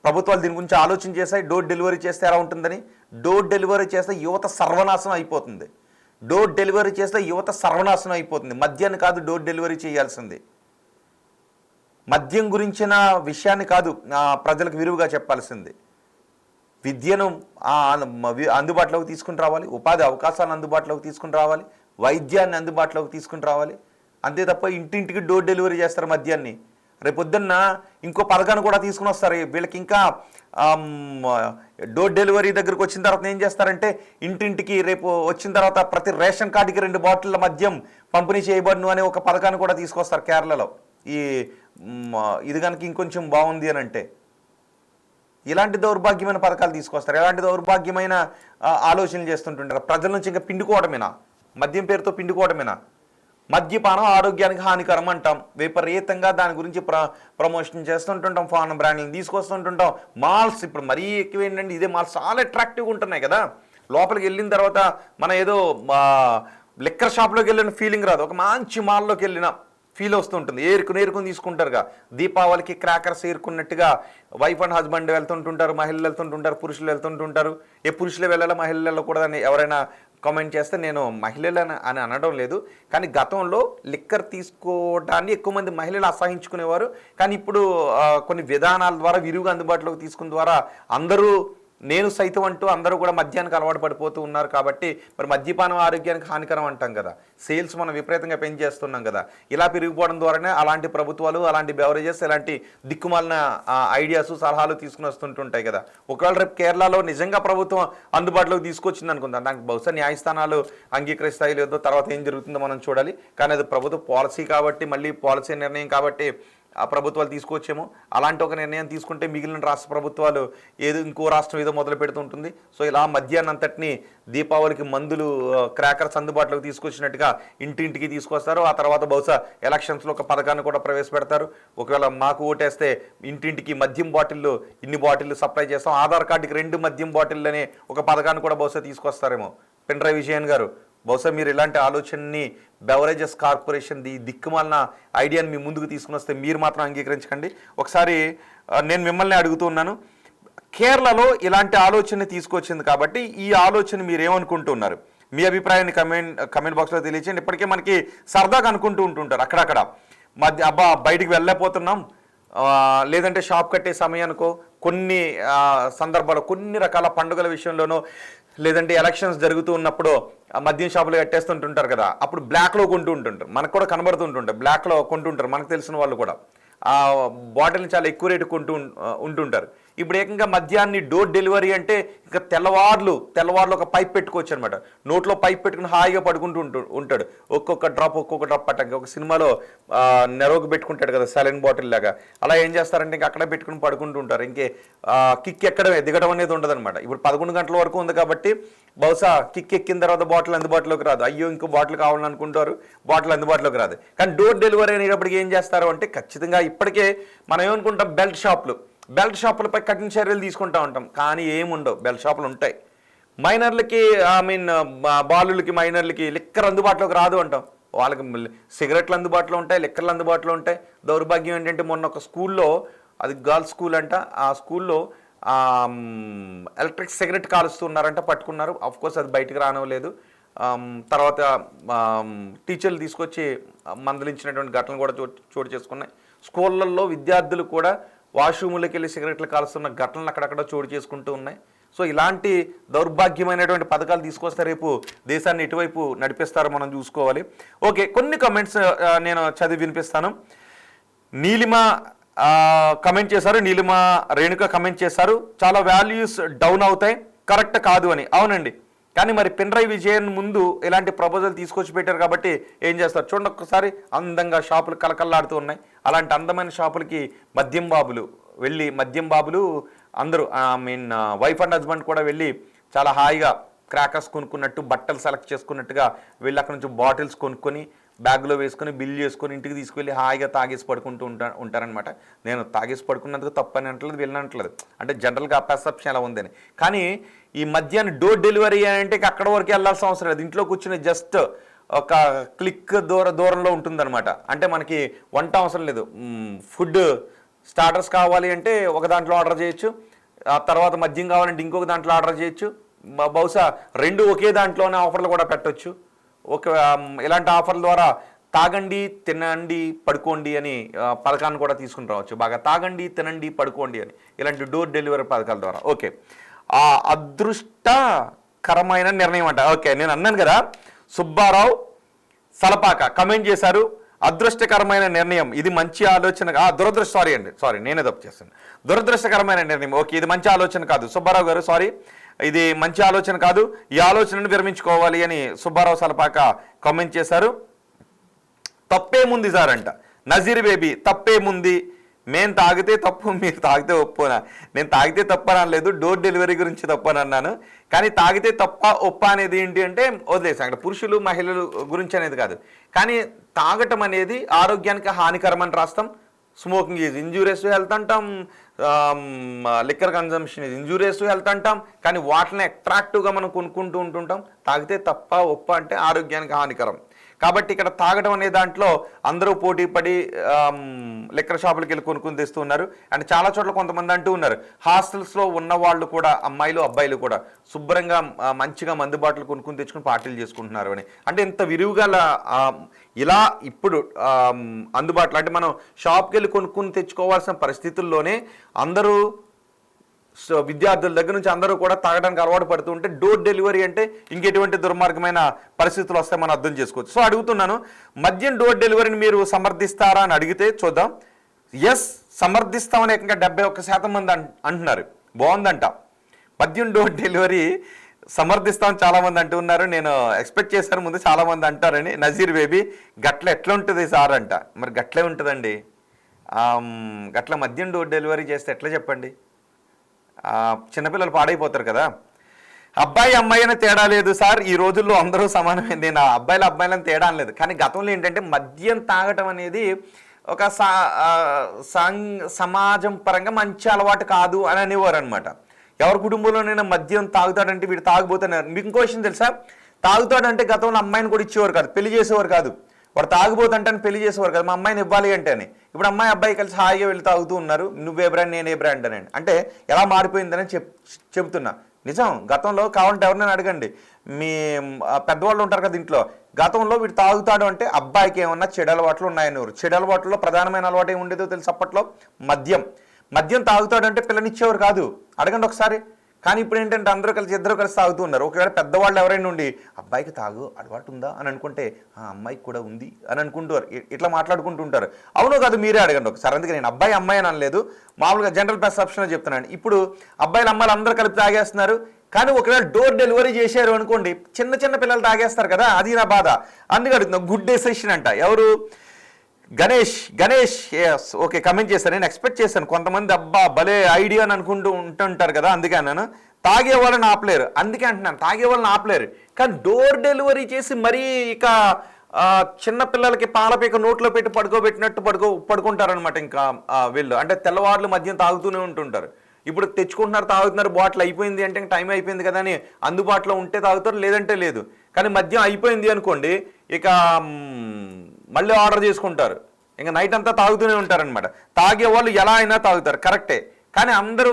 ప్రభుత్వాలు దీని గురించి ఆలోచన చేశాయి, డోర్ డెలివరీ చేస్తే ఎలా ఉంటుందని. డోర్ డెలివరీ చేస్తే యువత సర్వనాశనం అయిపోతుంది. డోర్ డెలివరీ చేస్తే యువత సర్వనాశనం అయిపోతుంది. మద్యాన్ని కాదు డోర్ డెలివరీ చేయాల్సింది, మద్యం గురించిన విషయాన్ని కాదు ప్రజలకు విరివిగా చెప్పాల్సింది. విద్యను అందుబాటులోకి తీసుకుని రావాలి, ఉపాధి అవకాశాలను అందుబాటులోకి తీసుకుని రావాలి, వైద్యాన్ని అందుబాటులోకి తీసుకుని రావాలి. అంతే తప్ప ఇంటింటికి డోర్ డెలివరీ చేస్తారు మద్యాన్ని. రేపొద్దున్న ఇంకో పథకాన్ని కూడా తీసుకుని వస్తారు. వీళ్ళకి ఇంకా డోర్ డెలివరీ దగ్గరకు వచ్చిన తర్వాత ఏం చేస్తారంటే ఇంటింటికి రేపు వచ్చిన తర్వాత ప్రతి రేషన్ కార్డుకి 2 బాటిళ్ళ మద్యం పంపిణీ చేయబడును అనే ఒక పథకాన్ని కూడా తీసుకొస్తారు కేరళలో. ఇది కనుక ఇంకొంచెం బాగుంది అని అంటే ఇలాంటి దౌర్భాగ్యమైన పథకాలు తీసుకొస్తారు. ఎలాంటి దౌర్భాగ్యమైన ఆలోచనలు చేస్తుంటుంటారు. ప్రజల నుంచి ఇంకా పిండుకోవడమేనా, మద్యం పేరుతో పిండుకోవడమేనా? మద్యపానం ఆరోగ్యానికి హానికరం అంటాం, విపరీతంగా దాని గురించి ప్రమోషన్ చేస్తుంటుంటాం, ఫారెన్ బ్రాండ్లను తీసుకొస్తుంటుంటాం. మాల్స్ ఇప్పుడు మరీ ఎక్కువ ఏంటంటే ఇదే మాల్స్ చాలా అట్రాక్టివ్గా ఉంటున్నాయి కదా. లోపలికి వెళ్ళిన తర్వాత మన ఏదో లిక్కర్ షాప్లోకి వెళ్ళిన ఫీలింగ్ రాదు, ఒక మంచి మాల్లోకి వెళ్ళిన ఫీల్ వస్తుంటుంది. ఏరుకుని తీసుకుంటారుగా. దీపావళికి క్రాకర్స్ ఏరుకున్నట్టుగా వైఫ్ అండ్ హస్బెండ్ వెళ్తుంటుంటారు, మహిళలు వెళ్తుంటుంటారు, పురుషులు వెళ్తుంటుంటారు. పురుషులే వెళ్ళాలా మహిళలు వెళ్ళకూడదని ఎవరైనా కామెంట్ చేస్తే నేను మహిళలు అని అనడం లేదు, కానీ గతంలో లిక్కర్ తీసుకోవడాన్ని ఎక్కువ మంది మహిళలు అసహించుకునేవారు. కానీ ఇప్పుడు కొన్ని విధానాల ద్వారా విరివిగా అందుబాటులోకి తీసుకున్న ద్వారా అందరూ నేను సైతం అంటూ అందరూ కూడా మద్యానికి అలవాటు పడిపోతూ ఉన్నారు. కాబట్టి మరి మద్యపానం ఆరోగ్యానికి హానికరం అంటాం కదా, సేల్స్ మనం విపరీతంగా పెంచేస్తున్నాం కదా. ఇలా పెరిగిపోవడం ద్వారానే అలాంటి ప్రభుత్వాలు, అలాంటి బెవరేజెస్, ఇలాంటి దిక్కుమాలిన ఐడియాస్, సలహాలు తీసుకుని వస్తుంటుంటాయి కదా. ఒకవేళ రేపు కేరళలో నిజంగా ప్రభుత్వం అందుబాటులోకి తీసుకొచ్చింది అనుకుందాం, నాకు బహుశా న్యాయస్థానాలు అంగీకరిస్తాయి లేదో తర్వాత ఏం జరుగుతుందో మనం చూడాలి. కానీ అది ప్రభుత్వ పాలసీ కాబట్టి, మళ్ళీ పాలసీ నిర్ణయం కాబట్టి ఆ ప్రభుత్వాలు తీసుకొచ్చేమో. అలాంటి ఒక నిర్ణయం తీసుకుంటే మిగిలిన రాష్ట్ర ప్రభుత్వాలు ఏదో ఇంకో రాష్ట్రం ఏదో మొదలు పెడుతుంటుంది. సో ఇలా మద్యాన్ని అంతటిని దీపావళికి మందులు, క్రాకర్స్ అందుబాటులోకి తీసుకొచ్చినట్టుగా ఇంటింటికి తీసుకొస్తారు. ఆ తర్వాత బహుశా ఎలక్షన్స్లో ఒక పథకాన్ని కూడా ప్రవేశపెడతారు. ఒకవేళ మాకు ఓటేస్తే ఇంటింటికి మద్యం బాటిళ్ళు, ఇన్ని బాటిళ్ళు సప్లై చేస్తాం, ఆధార్ కార్డుకి 2 మద్యం బాటిళ్ళు అనే ఒక పథకాన్ని కూడా బహుశా తీసుకొస్తారేమో. పినరయి విజయన్ గారు, బహుశా మీరు ఇలాంటి ఆలోచనని బెవరేజెస్ కార్పొరేషన్ దిక్కుమాలిన ఐడియాని మీ ముందుకు తీసుకుని వస్తే మీరు మాత్రం అంగీకరించకండి. ఒకసారి నేను మిమ్మల్ని అడుగుతూ ఉన్నాను, కేరళలో ఇలాంటి ఆలోచన తీసుకొచ్చింది కాబట్టి ఈ ఆలోచన మీరు ఏమనుకుంటున్నారు? మీ అభిప్రాయాన్ని కమెంట్ బాక్స్లో తెలియచేయండి. ఇప్పటికే మనకి సరదాగా అనుకుంటూ ఉంటుంటారు అక్కడక్కడ, అబ్బా బయటికి వెళ్ళలేకపోతున్నాం, లేదంటే షాప్ కట్టే సమయానికో కొన్ని సందర్భాల్లో కొన్ని రకాల పండుగల విషయంలోనో లేదంటే ఎలక్షన్స్ జరుగుతూ ఉన్నప్పుడు మద్యం షాపులు కట్టేస్తుంటుంటారు కదా, అప్పుడు బ్లాక్లో కొంటూ ఉంటుంటారు. మనకు కూడా కనబడుతుంటుంటారు, బ్లాక్లో కొంటుంటారు మనకు తెలిసిన వాళ్ళు కూడా. ఆ బాటిల్ని చాలా ఎక్కువ రేటు కొంటూ ఉంటుంటారు. ఇప్పుడు ఏకంగా మద్యాన్ని డోర్ డెలివరీ అంటే ఇంకా తెల్లవార్లు ఒక పైప్ పెట్టుకోవచ్చు అనమాట. నోట్లో పైప్ పెట్టుకుని హాయిగా పడుకుంటూ ఉంటాడు. ఒక్కొక్క డ్రాప్ పట్టంగా. ఒక సినిమాలో నెరోకు పెట్టుకుంటాడు కదా సెలైన్ బాటిల్ లాగా, అలా ఏం చేస్తారంటే ఇంకా అక్కడే పెట్టుకుని పడుకుంటూ ఉంటారు. ఇంకే కిక్ ఎక్కడమే, దిగడం అనేది ఉండదు అనమాట. ఇప్పుడు 11 గంటల వరకు ఉంది కాబట్టి బహుశా కిక్ ఎక్కిన తర్వాత బాటిల్ అందుబాటులోకి రాదు. అయ్యో ఇంకో బాటిల్ కావాలని అనుకుంటారు, బాటిల్ అందుబాటులోకి రాదు. కానీ డోర్ డెలివరీ అనేటప్పటికి ఏం చేస్తారు అంటే ఖచ్చితంగా ఇప్పటికే మనం ఏమనుకుంటాం, బెల్ట్ షాపులపై కఠిన చర్యలు తీసుకుంటూ ఉంటాం. కానీ ఏముండవు, బెల్ట్ షాపులు ఉంటాయి. మైనర్లకి బాలులకి మైనర్లకి లిక్కర్ అందుబాటులోకి రాదు అంటాం. వాళ్ళకి సిగరెట్లు అందుబాటులో ఉంటాయి, లిక్కర్లు అందుబాటులో ఉంటాయి. దౌర్భాగ్యం ఏంటంటే మొన్న ఒక స్కూల్లో, అది గర్ల్స్ స్కూల్ అంట, ఆ స్కూల్లో ఎలక్ట్రిక్ సిగరెట్ కాలుస్తున్నారంటే పట్టుకున్నారు. కోర్స్ అది బయటకు రానివ్వలేదు. తర్వాత టీచర్లు తీసుకొచ్చి మందలించినటువంటి ఘటనలు కూడా చోటు చేసుకున్నాయి. స్కూళ్ళల్లో విద్యార్థులు కూడా వాష్రూములకి వెళ్ళి సిగరెట్లు కాలుస్తున్న ఘటనలు అక్కడక్కడ చోటు చేసుకుంటూ ఉన్నాయి. సో ఇలాంటి దౌర్భాగ్యమైనటువంటి పథకాలు తీసుకొస్తే రేపు దేశాన్ని ఎటువైపు నడిపిస్తారో మనం చూసుకోవాలి. ఓకే, కొన్ని కమెంట్స్ నేను చదివి వినిపిస్తాను. నీలిమ కమెంట్ చేశారు, నీలిమ రేణుక కమెంట్ చేశారు, చాలా వాల్యూస్ డౌన్ అవుతాయి, కరెక్ట్ కాదు అని. అవునండి, కానీ మరి పినరయి విజయన్ ముందు ఇలాంటి ప్రపోజల్ తీసుకొచ్చి పెట్టారు కాబట్టి ఏం చేస్తారు చూడండి. ఒక్కసారి అందంగా షాపులు కలకల్లాడుతూ ఉన్నాయి. అలాంటి అందమైన షాపులకి మద్యం బాబులు అందరూ వైఫ్ అండ్ హస్బెండ్ కూడా వెళ్ళి చాలా హాయిగా క్రాకర్స్ కొనుక్కున్నట్టు, బట్టలు సెలెక్ట్ చేసుకున్నట్టుగా వెళ్ళి అక్కడ నుంచి బాటిల్స్ కొనుక్కొని బ్యాగ్లో వేసుకొని బిల్ చేసుకొని ఇంటికి తీసుకువెళ్ళి హాయిగా తాగేసి పడుకుంటూ ఉంటారనమాట. నేను తాగేసి పడుకున్నందుకు తప్పని అంటలేదు, వెళ్ళనట్లేదు, అంటే జనరల్గా పర్సెప్షన్ ఎలా ఉందని. కానీ ఈ మధ్యాహ్నం డోర్ డెలివరీ అంటే అక్కడ వరకు వెళ్ళాల్సిన అవసరం లేదు. ఇంట్లో కూర్చుని జస్ట్ ఒక క్లిక్ దూరంలో ఉంటుందన్నమాట. అంటే మనకి వంట అవసరం లేదు. ఫుడ్ స్టార్టర్స్ కావాలి అంటే ఒక దాంట్లో ఆర్డర్ చేయొచ్చు, ఆ తర్వాత మద్యం కావాలంటే ఇంకొక దాంట్లో ఆర్డర్ చేయొచ్చు. బహుశా రెండు ఒకే దాంట్లోనే ఆఫర్లు కూడా పెట్టొచ్చు. ఇలాంటి ఆఫర్ల ద్వారా తాగండి, తినండి, పడుకోండి అని పథకాన్ని కూడా తీసుకుని రావచ్చు. బాగా తాగండి, తినండి, పడుకోండి అని ఇలాంటి డోర్ డెలివరీ పథకాల ద్వారా. ఓకే, ఆ అదృష్టకరమైన నిర్ణయం అంట. ఓకే, నేను అన్నాను కదా, సుబ్బారావు సలపాక కమెంట్ చేశారు, అదృష్టకరమైన నిర్ణయం, ఇది మంచి ఆలోచన. సారీ నేనే తప్పు చేస్తాను, దురదృష్టకరమైన నిర్ణయం. ఓకే, ఇది మంచి ఆలోచన కాదు సుబ్బారావు గారు, సారీ, ఇది మంచి ఆలోచన కాదు, ఈ ఆలోచనను విరమించుకోవాలి అని సుబ్బారావు సలపాక కామెంట్ చేశారు. తప్పేముంది సార్ అంట నజీర్ బేబీ, తప్పేముంది, మేము తాగితే తప్పు, మీరు తాగితే ఒప్పునా? నేను తాగితే తప్పు అని అనలేదు, డోర్ డెలివరీ గురించి తప్పు అని అన్నాను. కానీ తాగితే తప్ప ఒప్ప అనేది ఏంటి అంటే వదిలేసాం, అక్కడ పురుషులు మహిళలు గురించి అనేది కాదు. కానీ తాగటం అనేది ఆరోగ్యానికి హానికరమని రాస్తాం. Smoking is injurious to health అంటాం, liquor consumption is injurious to health అంటాం. కానీ వాటిని అట్రాక్టివ్గా మనం కొనుక్కుంటూ ఉంటుంటాం. తాగితే తప్ప ఒప్ప అంటే ఆరోగ్యానికి హానికరం. కాబట్టి ఇక్కడ తాగడం అనే దాంట్లో అందరూ పోటీ పడి లిక్కర్ షాపులకి వెళ్ళి కొనుక్కుని తెస్తున్నారు. అండ్ చాలా చోట్ల కొంతమంది అంటూ ఉన్నారు, హాస్టల్స్లో ఉన్న వాళ్ళు కూడా, అమ్మాయిలు అబ్బాయిలు కూడా శుభ్రంగా మంచిగా మందు బాటలు కొనుక్కుని తెచ్చుకుని పార్టీలు చేసుకుంటున్నారు అని. అంటే ఇంత విరివిగా ఇలా ఇప్పుడు అందుబాటులో, అంటే మనం షాప్కి వెళ్ళి కొనుక్కుని తెచ్చుకోవాల్సిన పరిస్థితుల్లోనే అందరూ విద్యార్థుల దగ్గర నుంచి అందరూ కూడా తాగడానికి అలవాటు పడుతూ ఉంటే డోర్ డెలివరీ అంటే ఇంకెటువంటి దుర్మార్గమైన పరిస్థితులు వస్తే మనం అర్థం చేసుకోవచ్చు. సో అడుగుతున్నాను, మద్యం డోర్ డెలివరీని మీరు సమర్థిస్తారా అని అడిగితే చూద్దాం. ఎస్, సమర్థిస్తామని ఏకంగా 71% మంది అంటున్నారు. బాగుందంట, మద్యం డోర్ డెలివరీ సమర్థిస్తామని చాలామంది అంటూ ఉన్నారు. నేను ఎక్స్పెక్ట్ చేశాను ముందు చాలామంది అంటారని. నజీర్ బేబీ, గట్ల ఎట్లా ఉంటుంది సార్ అంట. మరి గట్లే ఉంటుందండి, గట్ల మద్యం డోర్ డెలివరీ చేస్తే ఎట్లా చెప్పండి, చిన్నపిల్లలు పాడైపోతారు కదా. అబ్బాయి అమ్మాయి అని తేడా లేదు సార్, ఈ రోజుల్లో అందరూ సమానమే. నేను అబ్బాయిలని తేడా లేదు. కానీ గతంలో ఏంటంటే మద్యం తాగటం అనేది ఒక సమాజం పరంగా మంచి అలవాటు కాదు అని అనేవారు అనమాట. ఎవరి కుటుంబంలోనైనా మద్యం తాగుతాడంటే వీడు తాగుబోతున్నారు. మీకు ఇంకో విషయం తెలుసా, తాగుతాడంటే గతంలో అమ్మాయిని కూడా ఇచ్చేవారు కాదు, పెళ్లి చేసేవారు కాదు. వాడు తాగుబోతుంటే పెళ్లి చేసేవారు కదా, మా అమ్మాయిని ఇవ్వాలి అంటే అని. ఇప్పుడు అమ్మాయి అబ్బాయి కలిసి హాయిగా వెళ్ళి తాగుతూ ఉన్నారు. నువ్వే బ్రాండ్ నేనే బ్రాండ్ అని. అంటే ఎలా మారిపోయిందని చెప్తున్నా. నిజం, గతంలో కావాలంటే ఎవరినైనా అడగండి, మీ పెద్దవాళ్ళు ఉంటారు కదా ఇంట్లో, గతంలో వీడు తాగుతాడు అంటే అబ్బాయికి ఏమన్నా చెడు అలవాట్లు ఉన్నాయని. చెడు అలవాట్లలో ప్రధానమైన అలవాటు ఏమి ఉండేదో తెలుసు అప్పట్లో, మద్యం తాగుతాడు అంటే పిల్లనిచ్చేవారు కాదు, అడగండి ఒకసారి. కానీ ఇప్పుడు ఏంటంటే ఇద్దరు కలిసి తాగుతూ ఉన్నారు. ఒకవేళ పెద్దవాళ్ళు ఎవరైనా ఉండి అబ్బాయికి తాగు అలవాటు ఉందా అని అనుకుంటే అమ్మాయికి కూడా ఉంది అని అనుకుంటారు, ఇట్లా మాట్లాడుకుంటూ ఉంటారు. అవునో కాదు మీరే అడగండి ఒకసారి. అందుకే నేను అబ్బాయి అమ్మాయి అని అనలేదు, మామూలుగా జనరల్ పర్సెప్షన్ చెప్తున్నాను. ఇప్పుడు అబ్బాయిలు అమ్మాయిలు అందరూ కలిపి తాగేస్తున్నారు. కానీ ఒకవేళ డోర్ డెలివరీ చేశారు అనుకోండి, చిన్న పిల్లలు తాగేస్తారు కదా, అది నా బాధ. అందుకే అడుగుతున్నా. గుడ్ డెసిషన్ అంట. ఎవరు? గణేష్ ఓకే కమెంట్ చేశాను. నేను ఎక్స్పెక్ట్ చేశాను కొంతమంది అబ్బా భలే ఐడియా అని అనుకుంటూ ఉంటుంటారు కదా, అందుకే అన్నాను. తాగే వాళ్ళని ఆపలేరు, అందుకే అంటున్నాను తాగే వాళ్ళని ఆపలేరు. కానీ డోర్ డెలివరీ చేసి మరీ ఇక చిన్న పిల్లలకి పాలపీక నోట్లో పెట్టి పడుకోబెట్టినట్టు పడుకుంటారనమాట. ఇంకా వీళ్ళు అంటే తెల్లవారులు మద్యం తాగుతూనే ఉంటుంటారు. ఇప్పుడు తెచ్చుకుంటున్నారు, తాగుతున్నారు, బాటిల్ అయిపోయింది అంటే టైం అయిపోయింది కదా అని అందుబాటులో ఉంటే తాగుతారు, లేదంటే లేదు. కానీ మద్యం అయిపోయింది అనుకోండి, ఇక మళ్ళీ ఆర్డర్ చేసుకుంటారు, ఇంకా నైట్ అంతా తాగుతూనే ఉంటారనమాట. తాగే వాళ్ళు ఎలా అయినా తాగుతారు, కరెక్టే. కానీ అందరూ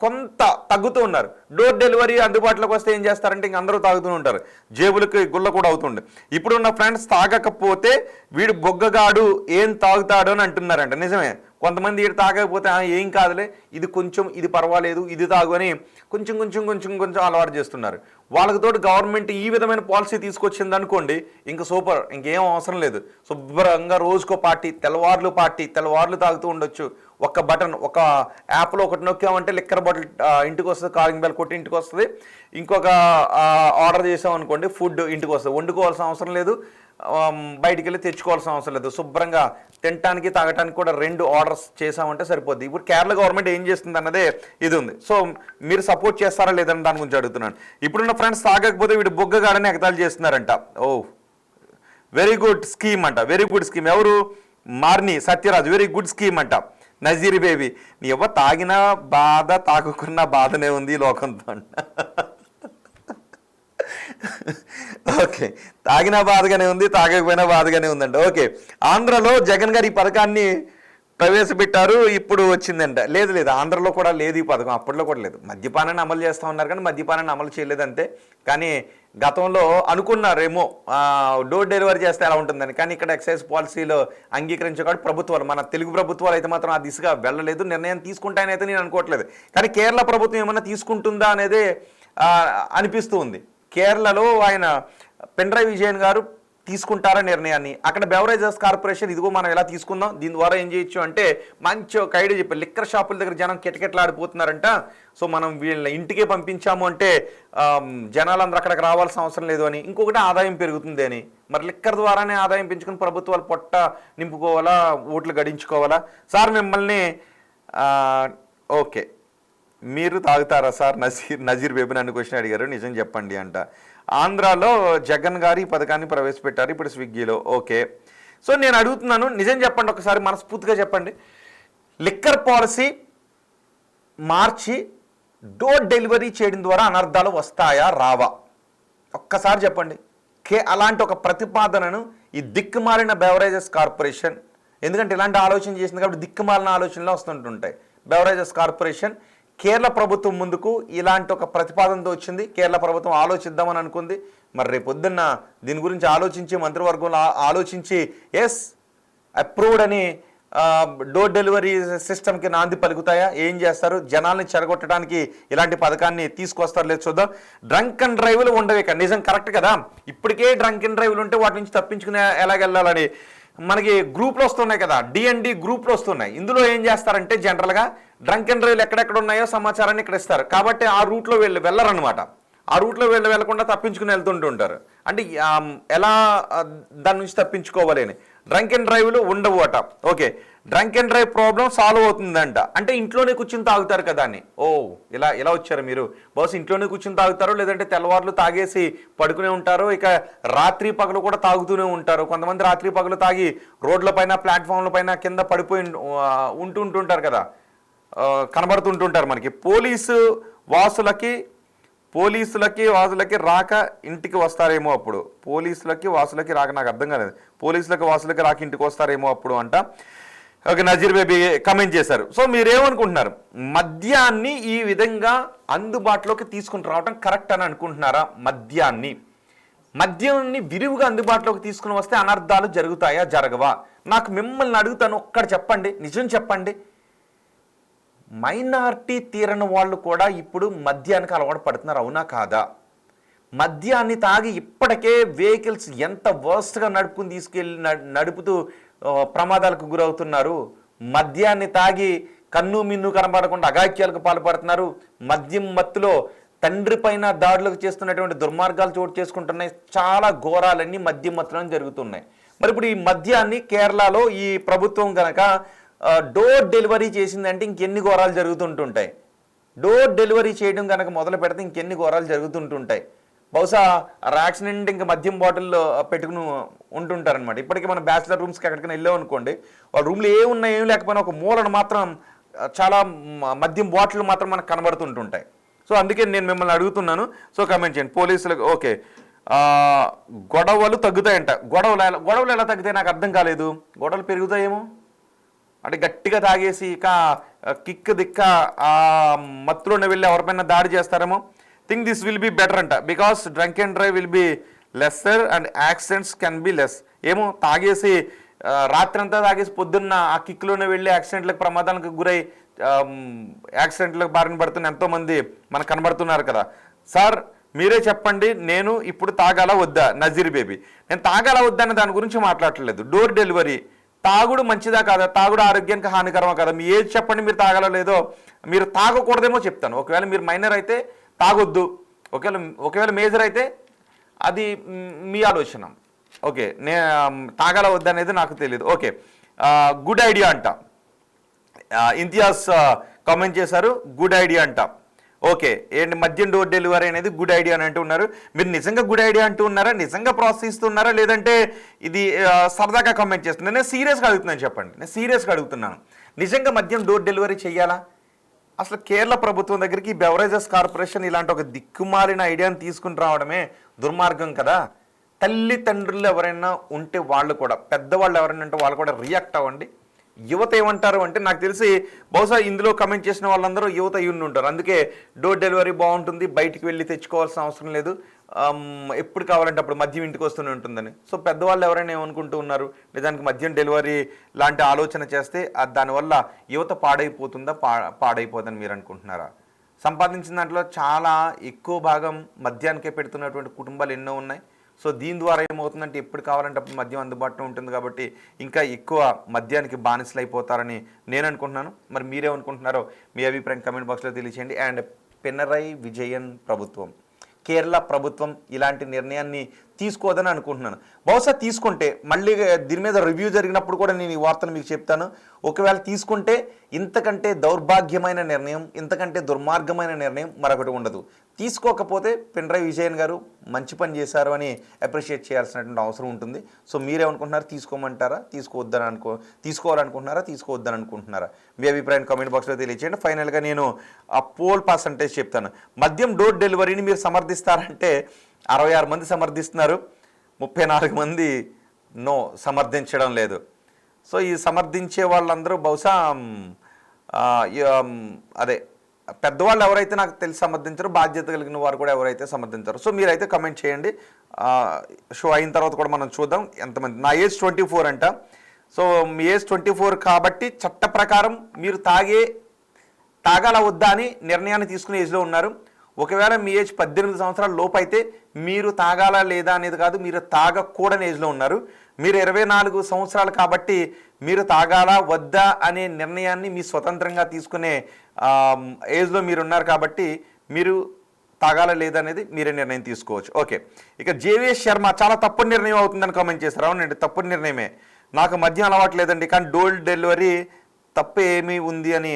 కొంత తగ్గుతూ ఉన్నారు. డోర్ డెలివరీ అందుబాటులోకి వస్తే ఏం చేస్తారంటే ఇంక అందరూ తాగుతూ ఉంటారు, జేబులకి గుల్ల కూడా అవుతుండే. ఇప్పుడున్న ఫ్రెండ్స్ తాగకపోతే వీడు బొగ్గగాడు ఏం తాగుతాడు అని అంటున్నారంట. నిజమే, కొంతమంది వీడు తాగకపోతే ఏం కాదులే, ఇది కొంచెం, ఇది పర్వాలేదు, ఇది తాగు అని కొంచెం కొంచెం కొంచెం కొంచెం అలవాటు చేస్తున్నారు. వాళ్ళకి తోటి గవర్నమెంట్ ఈ విధమైన పాలసీ తీసుకొచ్చింది అనుకోండి, ఇంక సూపర్, ఇంకేం అవసరం లేదు. శుభ్రంగా రోజుకో తెల్లవార్లు తాగుతూ ఉండొచ్చు. ఒక బటన్, ఒక యాప్లో ఒకటి నొక్కామంటే లిక్కర్ బాటిల్ ఇంటికి వస్తుంది, కాలింగ్ బెల్ కొట్టి ఇంటికి వస్తుంది. ఇంకొక ఆర్డర్ చేసాం అనుకోండి, ఫుడ్ ఇంటికి వస్తుంది. వండుకోవాల్సిన అవసరం లేదు, బయటికి వెళ్ళి తెచ్చుకోవాల్సిన అవసరం లేదు. శుభ్రంగా తినడానికి తాగటానికి కూడా 2 ఆర్డర్స్ చేసామంటే సరిపోద్ది. ఇప్పుడు కేరళ గవర్నమెంట్ ఏం చేస్తుంది అన్నదే ఇది ఉంది. సో మీరు సపోర్ట్ చేస్తారా లేదని దాని గురించి అడుగుతున్నాను. ఇప్పుడున్న ఫ్రెండ్స్ తాగకపోతే వీడు బొగ్గగాడని ఎగతాళి చేస్తున్నారంట. ఓ వెరీ గుడ్ స్కీమ్ అంట, వెరీ గుడ్ స్కీమ్. ఎవరు? మార్ని సత్యరాజు, వెరీ గుడ్ స్కీమ్ అంట. నజీర్ బేబీ, నీ ఎవరు తాగినా బాధ, తాగుకున్న బాధనే ఉంది ఈ లోకంతో అంట. ఓకే, తాగినా బాధగానే ఉంది, తాగకపోయినా బాధగానే ఉందంట. ఓకే, ఆంధ్రలో జగన్ గారు ఈ పథకాన్ని ప్రవేశపెట్టారు, ఇప్పుడు వచ్చిందంట. లేదు, ఆంధ్రలో కూడా లేదు ఈ పథకం, అప్పట్లో కూడా లేదు. మద్యపానాన్ని అమలు చేస్తూ ఉన్నారు కానీ మద్యపానాన్ని అమలు చేయలేదు అంతే. కానీ గతంలో అనుకున్నారేమో డోర్ డెలివరీ చేస్తే ఎలా ఉంటుందని, కానీ ఇక్కడ ఎక్సైజ్ పాలసీలో అంగీకరించకుండా ప్రభుత్వాలు, మన తెలుగు ప్రభుత్వాలు అయితే మాత్రం ఆ దిశగా వెళ్ళలేదు. నిర్ణయం తీసుకుంటానైతే నేను అనుకోవట్లేదు. కానీ కేరళ ప్రభుత్వం ఏమన్నా తీసుకుంటుందా అనేది అనిపిస్తూ ఉంది. కేరళలో ఆయన పినరయి విజయన్ గారు తీసుకుంటారా నిర్ణయాన్ని. అక్కడ బెవరేజెస్ కార్పొరేషన్, ఇదిగో మనం ఎలా తీసుకుందాం, దీని ద్వారా ఏం చేయొచ్చు అంటే మంచి ఒక ఐడియా చెప్పారు. లిక్కర్ షాపుల దగ్గర జనం కిటకిటలాడిపోతున్నారంట. సో మనం వీళ్ళ ఇంటికే పంపించాము అంటే జనాలందరూ అక్కడికి రావాల్సిన అవసరం లేదు అని. ఇంకొకటి ఆదాయం పెరుగుతుంది అని. మరి లిక్కర్ ద్వారానే ఆదాయం పెంచుకుని ప్రభుత్వాలు పొట్ట నింపుకోవాలా, ఓట్లు గడించుకోవాలా? సార్ మిమ్మల్ని ఓకే, మీరు తాగుతారా సార్? నజీర్ బేబీ నన్ను క్వశ్చన్ అడిగారు. నిజం చెప్పండి అంట. ఆంధ్రాలో జగన్ గారు ఈ పథకాన్ని ప్రవేశపెట్టారు ఇప్పుడు స్విగ్గీలో. ఓకే, సో నేను అడుగుతున్నాను, నిజం చెప్పండి, ఒకసారి మనస్ఫూర్తిగా చెప్పండి. లిక్కర్ పాలసీ మార్చి డోర్ డెలివరీ చేయడం ద్వారా అనర్థాలు వస్తాయా రావా? ఒక్కసారి చెప్పండి. అలాంటి ఒక ప్రతిపాదనను ఈ దిక్కుమాలిన బెవరేజెస్ కార్పొరేషన్, ఎందుకంటే ఇలాంటి ఆలోచన చేసింది కాబట్టి దిక్కుమాలిన ఆలోచనలు వస్తుంటుంటాయి. బెవరేజెస్ కార్పొరేషన్ కేరళ ప్రభుత్వం ముందుకు ఇలాంటి ఒక ప్రతిపాదనతో వచ్చింది. కేరళ ప్రభుత్వం ఆలోచిద్దామని అనుకుంది. మరి రేపొద్దున్న దీని గురించి ఆలోచించి మంత్రివర్గంలో ఆలోచించి ఎస్ అప్రూవ్డ్ అని డోర్ డెలివరీ సిస్టమ్కి నాంది పలుకుతాయా? ఏం చేస్తారు? జనాల్ని చెరగొట్టడానికి ఇలాంటి పథకాన్ని తీసుకొస్తారు లేదు చూద్దాం. డ్రంక్ అండ్ డ్రైవ్లు ఉండవు ఇక. నిజం కరెక్ట్ కదా, ఇప్పటికే డ్రంక్ అండ్ డ్రైవ్లు ఉంటే వాటి నుంచి తప్పించుకునే ఎలాగెళ్ళాలని మనకి గ్రూప్లు వస్తున్నాయి కదా, D&D గ్రూప్లు వస్తున్నాయి. ఇందులో ఏం చేస్తారంటే జనరల్గా డ్రంక్ అండ్ డ్రైవ్లు ఎక్కడెక్కడ ఉన్నాయో సమాచారాన్ని ఇక్కడ ఇస్తారు. కాబట్టి ఆ రూట్లో వెళ్ళరనమాట. ఆ రూట్లో వెళ్లకుండా తప్పించుకుని వెళ్తుంటుంటారు. అంటే ఎలా దాని నుంచి తప్పించుకోవాలి అని. డ్రంక్ అండ్ డ్రైవ్లు ఉండవు అట. Okay, drunk and drive problem solve అవుతుందంట. అంటే ఇంట్లోనే కూర్చుని తాగుతారు కదా అని. ఓ ఇలా వచ్చారు మీరు. బహుశా ఇంట్లోనే కూర్చుని తాగుతారు, లేదంటే తెల్లవార్లు తాగేసి పడుకునే ఉంటారు. ఇక రాత్రి పగలు కూడా తాగుతూనే ఉంటారు. కొంతమంది రాత్రి పగలు తాగి రోడ్ల పైన, ప్లాట్ఫామ్ల పైన కింద పడిపోయి ఉంటుంటారు కదా, కనబడుతుంటుంటారు మనకి. పోలీసులకి వాసులకి రాక ఇంటికి వస్తారేమో అప్పుడు. పోలీసులకి వాసులకి రాక నాకు అర్థం కాలేదు. పోలీసులకి వాసులకి రాక ఇంటికి వస్తారేమో అప్పుడు అంట. ఓకే, నజీర్ బేబీ కమెంట్ చేశారు. సో మీరేమనుకుంటున్నారు? మద్యాన్ని ఈ విధంగా అందుబాటులోకి తీసుకుని రావడం కరెక్ట్ అని అనుకుంటున్నారా? మద్యాన్ని విరివిగా అందుబాటులోకి తీసుకుని వస్తే అనర్థాలు జరుగుతాయా జరగవా? నాకు మిమ్మల్ని అడుగుతాను, ఒక్కటి చెప్పండి, నిజం చెప్పండి. మైనారిటీ తీరని వాళ్ళు కూడా ఇప్పుడు మద్యానికి అలవాటు పడుతున్నారు, అవునా కాదా? మద్యాన్ని తాగి ఇప్పటికే వెహికల్స్ ఎంత వర్స్ట్గా నడుపుతూ ప్రమాదాలకు గురవుతున్నారు. మద్యాన్ని తాగి కన్ను మిన్ను కనబడకుండా అఘాయిత్యాలకు పాల్పడుతున్నారు. మద్యం మత్తులో తండ్రి పైన దాడులకు చేస్తున్నటువంటి దుర్మార్గాలు చోటు చేసుకుంటున్నాయి. చాలా ఘోరాలన్నీ మద్యం మత్తులో జరుగుతున్నాయి. మరి ఇప్పుడు ఈ మద్యాన్ని కేరళలో ఈ ప్రభుత్వం కనుక డోర్ డెలివరీ చేసిందంటే ఇంకెన్ని ఘోరాలు జరుగుతుంటుంటాయి. డోర్ డెలివరీ చేయడం కనుక మొదలు పెడితే ఇంకెన్ని ఘోరాలు జరుగుతుంటుంటాయి. బహుశా ర్యాక్స్ నిండి ఇంకా మద్యం బాటిల్లో పెట్టుకుని ఉంటుంటారనమాట. ఇప్పటికీ మన బ్యాచిలర్ రూమ్స్కి ఎక్కడికైనా వెళ్ళాం అనుకోండి, వాళ్ళ రూమ్లో ఏమున్నా ఏం లేకపోయినా ఒక మూలను మాత్రం చాలా మద్యం బాటిల్ మాత్రం మనకు కనబడుతుంటుంటాయి. సో అందుకే నేను మిమ్మల్ని అడుగుతున్నాను. సో కమెంట్ చేయండి. పోలీసులకు ఓకే, గొడవలు తగ్గుతాయంట. గొడవలు ఎలా తగ్గుతాయి నాకు అర్థం కాలేదు. గొడవలు పెరుగుతాయేమో. అంటే గట్టిగా తాగేసి ఇక కిక్ దిక్క ఆ మత్తులోనే వెళ్ళి ఎవరిపైన దాడి చేస్తారేమో. Think this will be better అంట, because drunk and drive will be lesser and accidents can be less. ఏమో తాగేసి రాత్రి అంతా తాగేసి పొద్దున్న ఆ కిక్లోనే వెళ్ళి యాక్సిడెంట్లకు ప్రమాదాలకు గురై యాక్సిడెంట్లకు బారిన పడుతున్న ఎంతోమంది మనకు కనబడుతున్నారు కదా. సార్ మీరే చెప్పండి, నేను ఇప్పుడు తాగాలా వద్దా? నజీర్ బేబీ, నేను తాగాలా వద్దా అనే దాని గురించి మాట్లాడట్లేదు. డోర్ డెలివరీ తాగుడు మంచిదా కాదా, తాగుడు ఆరోగ్యానికి హానికరమా కదా, మీ ఏజ్ చెప్పండి, మీరు తాగాలో లేదో. మీరు తాగకూడదేమో చెప్తాను, ఒకవేళ మీరు మైనర్ అయితే తాగొద్దు, ఒకవేళ మేజర్ అయితే అది మీ ఆలోచన. ఓకే, తాగాల వద్దనేది నాకు తెలియదు. ఓకే, గుడ్ ఐడియా అంట. ఇంతియాజ్ కామెంట్ చేశారు, గుడ్ ఐడియా అంట. ఓకే, ఏంటి మద్యం డోర్ డెలివరీ అనేది గుడ్ ఐడియా అని అంటూ ఉన్నారు. మీరు నిజంగా గుడ్ ఐడియా అంటూ ఉన్నారా, నిజంగా ప్రోత్సహిస్తున్నారా, లేదంటే ఇది సరదాగా కామెంట్ చేస్తున్నారు? నేను సీరియస్గా అడుగుతున్నాను, చెప్పండి. నేను సీరియస్గా అడుగుతున్నాను, నిజంగా మద్యం డోర్ డెలివరీ చేయాలా? అసలు కేరళ ప్రభుత్వం దగ్గరికి బెవరేజెస్ కార్పొరేషన్ ఇలాంటి ఒక దిక్కుమాలిన ఐడియాని తీసుకుని రావడమే దుర్మార్గం కదా. తల్లిదండ్రులు ఎవరైనా ఉంటే వాళ్ళు కూడా, పెద్దవాళ్ళు ఎవరైనా ఉంటే వాళ్ళు కూడా రియాక్ట్ అవ్వండి. యువత ఏమంటారు అంటే, నాకు తెలిసి బహుశా ఇందులో కమెంట్ చేసిన వాళ్ళందరూ యువత అయ్యి ఉంటారు. అందుకే డోర్ డెలివరీ బాగుంటుంది, బయటికి వెళ్ళి తెచ్చుకోవాల్సిన అవసరం లేదు, ఎప్పుడు కావాలంటే అప్పుడు మద్యం ఇంటికి వస్తూనే ఉంటుందని. సో పెద్దవాళ్ళు ఎవరైనా ఏమనుకుంటూ ఉన్నారు, నిజానికి మద్యం డెలివరీ లాంటి ఆలోచన చేస్తే దానివల్ల యువత పాడైపోతుందా, పాడైపోతుందని మీరు అనుకుంటున్నారా? సంపాదించిన దాంట్లో చాలా ఎక్కువ భాగం మద్యానికే పెడుతున్నటువంటి కుటుంబాలు ఎన్నో ఉన్నాయి. సో దీని ద్వారా ఏమవుతుందంటే, ఎప్పుడు కావాలంటే అప్పుడు మద్యం అందుబాటులో ఉంటుంది కాబట్టి ఇంకా ఎక్కువ మద్యానికి బానిసలు అయిపోతారని నేను అనుకుంటున్నాను. మరి మీరేమనుకుంటున్నారో మీ అభిప్రాయం కమెంట్ బాక్స్లో తెలియచేయండి. అండ్ పినరై విజయన్ ప్రభుత్వం, కేరళ ప్రభుత్వం ఇలాంటి నిర్ణయాన్ని తీసుకోదని అనుకుంటున్నాను. బహుశా తీసుకుంటే మళ్ళీ దీని మీద రివ్యూ జరిగినప్పుడు కూడా నేను ఈ వార్తను మీకు చెప్తాను. ఒకవేళ తీసుకుంటే ఇంతకంటే దౌర్భాగ్యమైన నిర్ణయం, ఇంతకంటే దుర్మార్గమైన నిర్ణయం మరొకటి ఉండదు. తీసుకోకపోతే పినరై విజయన్ గారు మంచి పని చేశారు అని అప్రిషియేట్ చేయాల్సినటువంటి అవసరం ఉంటుంది. సో మీరేమనుకుంటున్నారు, తీసుకోమంటారా, తీసుకోవాలనుకుంటున్నారా, తీసుకోవద్దని అనుకుంటున్నారా? మీ అభిప్రాయం కామెంట్ బాక్స్లో తెలియచేయండి. ఫైనల్గా నేను ఆ పోల్ పర్సంటేజ్ చెప్తాను. మద్యం డోర్ డెలివరీని మీరు సమర్థిస్తారంటే 66 మంది సమర్థిస్తున్నారు, 34 మంది నో, సమర్థించడం లేదు. సో ఈ సమర్థించే వాళ్ళందరూ బహుశా అదే పెద్దవాళ్ళు ఎవరైతే నాకు తెలిసి సమర్థించారో, బాధ్యత కలిగిన వారు కూడా ఎవరైతే సమర్థించారో. సో మీరైతే కమెంట్ చేయండి. షో అయిన తర్వాత కూడా మనం చూద్దాం ఎంతమంది. నా ఏజ్ 24 అంట. సో మీ ఏజ్ 24 కాబట్టి చట్ట ప్రకారం మీరు తాగాల వద్దా అని నిర్ణయాన్ని తీసుకునే ఏజ్లో ఉన్నారు. ఒకవేళ మీ ఏజ్ 18 సంవత్సరాల లోపు అయితే మీరు తాగాలా లేదా అనేది కాదు, మీరు తాగకూడని ఏజ్లో ఉన్నారు. మీరు 24 సంవత్సరాలు కాబట్టి మీరు తాగాలా వద్దా అనే నిర్ణయాన్ని మీ స్వతంత్రంగా తీసుకునే ఏజ్లో మీరు ఉన్నారు కాబట్టి మీరు తాగాలా లేదా అనేది మీరే నిర్ణయం తీసుకోవచ్చు. ఓకే, ఇక జేవిఎస్ శర్మ చాలా తప్పుడు నిర్ణయం అవుతుందని కామెంట్ చేస్తారు. అవునండి, తప్పుడు నిర్ణయమే. నాకు మద్యం అలవాటు లేదండి, కానీ డోర్ డెలివరీ తప్పు ఏమీ ఉంది అని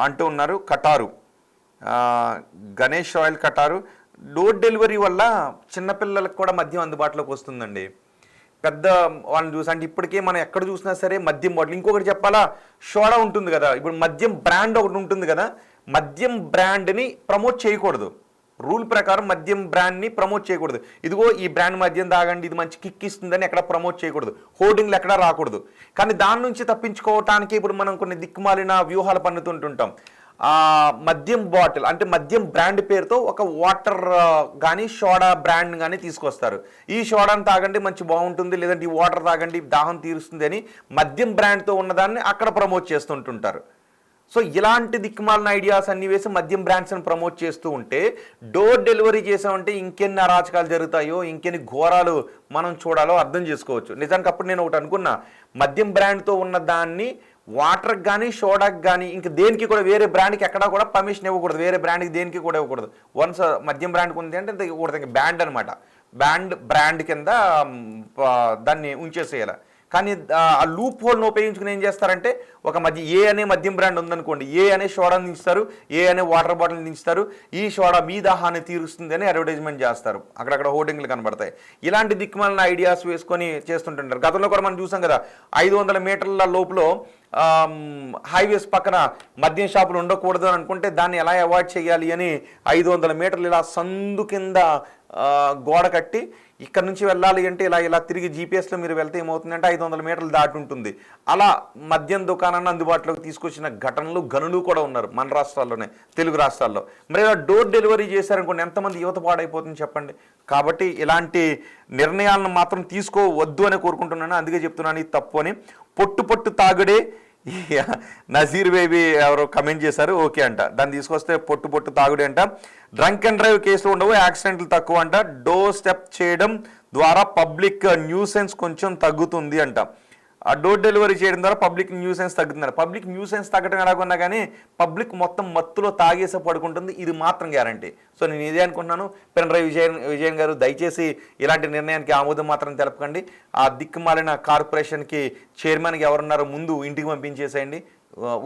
అంటూ ఉన్నారు. Kataru Ganesh royal Kataru, door delivery వల్ల చిన్నపిల్లలకు కూడా మద్యం అందుబాటులోకి వస్తుందండి. పెద్ద వాళ్ళని చూసి అంటే ఇప్పటికే మనం ఎక్కడ చూసినా సరే మద్యం బాటిల్. ఇంకొకటి చెప్పాలా, సోడా ఉంటుంది కదా, ఇప్పుడు మద్యం బ్రాండ్ ఒకటి ఉంటుంది కదా, మద్యం బ్రాండ్ని ప్రమోట్ చేయకూడదు. రూల్ ప్రకారం మద్యం బ్రాండ్ని ప్రమోట్ చేయకూడదు. ఇదిగో ఈ బ్రాండ్ మద్యం తాగండి, ఇది మంచి కిక్ ఇస్తుందని ఎక్కడ ప్రమోట్ చేయకూడదు, హోర్డింగ్లు ఎక్కడా రాకూడదు. కానీ దాని నుంచి తప్పించుకోవటానికి ఇప్పుడు మనం కొన్ని దిక్కుమాలిన వ్యూహాలు పన్నుతుంటుంటాం. మద్యం బాటిల్ అంటే మద్యం బ్రాండ్ పేరుతో ఒక వాటర్ కానీ సోడా బ్రాండ్ కానీ తీసుకొస్తారు. ఈ సోడాని తాగండి మంచి బాగుంటుంది, లేదంటే ఈ వాటర్ తాగండి దాహం తీరుస్తుంది అని మద్యం బ్రాండ్తో ఉన్నదాన్ని అక్కడ ప్రమోట్ చేస్తుంటుంటారు. సో ఇలాంటి దిక్కుమాలిన ఐడియాస్ అన్ని వేసి మద్యం బ్రాండ్స్ని ప్రమోట్ చేస్తూ ఉంటే, డోర్ డెలివరీ చేసామంటే ఇంకెన్ని అరాచకాలు జరుగుతాయో, ఇంకెన్ని ఘోరాలు మనం చూడాలో అర్థం చేసుకోవచ్చు. నిజానికి అప్పుడు నేను ఒకటి అనుకున్నా, మద్యం బ్రాండ్తో ఉన్న దాన్ని వాటర్కి కానీ సోడాకి కానీ ఇంక దేనికి కూడా వేరే బ్రాండ్కి ఎక్కడా కూడా పర్మిషన్ ఇవ్వకూడదు, వేరే బ్రాండ్కి దేనికి కూడా ఇవ్వకూడదు. వన్స్ మద్యం బ్రాండ్కి ఉంది అంటే ఇవ్వకూడదు, బ్యాండ్ అనమాట. బ్రాండ్ కింద దాన్ని ఉంచేసేయాలి. కానీ ఆ లూప్ హోల్ను ఉపయోగించుకుని ఏం చేస్తారంటే, ఒక ఏ అనే మద్యం బ్రాండ్ ఉందనుకోండి, ఏ అనే సోడాని దించుతారు, ఏ అనే వాటర్ బాటిల్ దించుతారు, ఈ సోడా మీ దాహాన్ని తీరుస్తుంది అని అడ్వర్టైజ్మెంట్ చేస్తారు, అక్కడక్కడ హోర్డింగ్లు కనబడతాయి. ఇలాంటి దిక్కుమాలిన ఐడియాస్ వేసుకొని చేస్తుంటుంటారు. గతంలో కూడా మనం చూసాం కదా, 500 మీటర్ల లోపల హైవేస్ పక్కన మద్యం షాపులు ఉండకూడదు అని అనుకుంటే దాన్ని ఎలా అవాయిడ్ చేయాలి అని 500 మీటర్లు ఇలా సందు కింద గోడ కట్టి ఇక్కడ నుంచి వెళ్ళాలి అంటే ఇలా తిరిగి జీపీఎస్లో మీరు వెళ్తే ఏమవుతుందంటే 500 మీటర్లు దాటి ఉంటుంది. అలా మద్యం దుకాణాన్ని అందుబాటులోకి తీసుకొచ్చిన ఘటనలు గనులు కూడా ఉన్నారు మన రాష్ట్రాల్లోనే, తెలుగు రాష్ట్రాల్లో. మరి ఇలా డోర్ డెలివరీ చేశారనుకోండి, ఎంతమంది యువత పాడైపోతుంది చెప్పండి. కాబట్టి ఇలాంటి నిర్ణయాలను మాత్రం తీసుకోవద్దు అని కోరుకుంటున్నాను. అందుకే చెప్తున్నాను ఇది తప్పు అని. పొట్టు తాగుడే నజీర్ బేబీ ఎవరో కమెంట్ చేశారు, ఓకే అంట. దాన్ని తీసుకొస్తే పొట్టు తాగుడే అంట. డ్రంక్ అండ్ డ్రైవ్ కేసులు ఉండవు, యాక్సిడెంట్లు తక్కువ అంట. డోర్ స్టెప్ చేయడం ద్వారా పబ్లిక్ న్యూసెన్స్ కొంచెం తగ్గుతుంది అంట. ఆ డోర్ డెలివరీ చేయడం ద్వారా పబ్లిక్ న్యూసెన్స్ తగ్గుతుంది. పబ్లిక్ న్యూసెన్స్ తగ్గడం ఎలాగొన్నా కానీ పబ్లిక్ మొత్తం మత్తులో తాగేసే పడుకుంటుంది, ఇది మాత్రం గ్యారంటీ. సో నేను ఇదే అనుకుంటున్నాను. పినరయ్ విజయన్ గారు దయచేసి ఇలాంటి నిర్ణయానికి ఆమోదం మాత్రం తెలపకండి. ఆ దిక్కుమాలిన కార్పొరేషన్కి చైర్మన్కి ఎవరున్నారో ముందు ఇంటికి పంపించేసేయండి,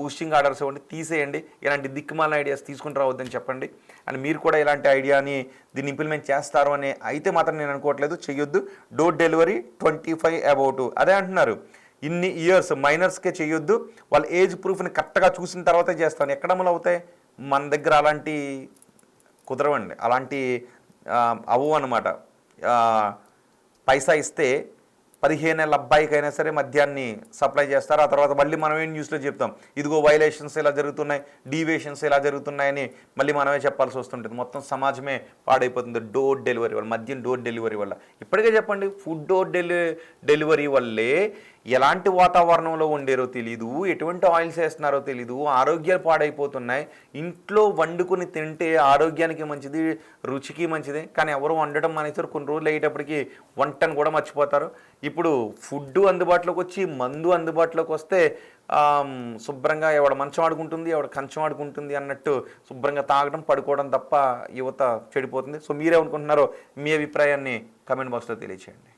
ఊస్టింగ్ ఆర్డర్స్ ఇవ్వండి, తీసేయండి. ఇలాంటి దిక్కుమాలిన ఐడియాస్ తీసుకుని రావద్దని చెప్పండి. అండ్ మీరు కూడా ఇలాంటి ఐడియాని దీన్ని ఇంప్లిమెంట్ చేస్తారు అని అయితే మాత్రం నేను అనుకోవట్లేదు. చెయ్యొద్దు. డోర్ డెలివరీ 25 అబౌట్ అదే అంటున్నారు. ఇన్ని ఇయర్స్ మైనర్స్కే చేయొద్దు, వాళ్ళ ఏజ్ ప్రూఫ్ని కరెక్ట్గా చూసిన తర్వాతే చేస్తాను. ఎక్కడ అమలు అవుతాయి? మన దగ్గర అలాంటి కుదరవండి, అలాంటి అవ్వు అనమాట. పైసా ఇస్తే 15 ఏళ్ళ అబ్బాయికైనా సరే మద్యాన్ని సప్లై చేస్తారు. ఆ తర్వాత మళ్ళీ మనమే న్యూస్లో చెప్తాం, ఇదిగో వైలేషన్స్ ఇలా జరుగుతున్నాయి, డీవియేషన్స్ ఇలా జరుగుతున్నాయని మళ్ళీ మనమే చెప్పాల్సి వస్తుంటుంది. మొత్తం సమాజమే పాడైపోతుంది డోర్ డెలివరీ వల్ల, మద్యం డోర్ డెలివరీ వల్ల. ఇప్పటికే చెప్పండి, ఫుడ్ డోర్ డెలివరీ వల్లే ఎలాంటి వాతావరణంలో ఉండేరో తెలీదు, ఎటువంటి ఆయిల్స్ వేస్తున్నారో తెలీదు, ఆరోగ్యాలు పాడైపోతున్నాయి. ఇంట్లో వండుకుని తింటే ఆరోగ్యానికి మంచిది, రుచికి మంచిది. కానీ ఎవరు వండటం మానేసారు. కొన్ని రోజులు అయ్యేటప్పటికి వంటను కూడా మర్చిపోతారు. ఇప్పుడు ఫుడ్ అందుబాటులోకి వచ్చి మందు అందుబాటులోకి వస్తే శుభ్రంగా ఎవడ మంచం ఆడుకుంటుంది, ఎవడ కంచం ఆడుకుంటుంది అన్నట్టు శుభ్రంగా తాగడం, పడుకోవడం తప్ప యువత చెడిపోతుంది. సో మీరేమనుకుంటున్నారో మీ అభిప్రాయాన్ని కమెంట్ బాక్స్లో తెలియచేయండి.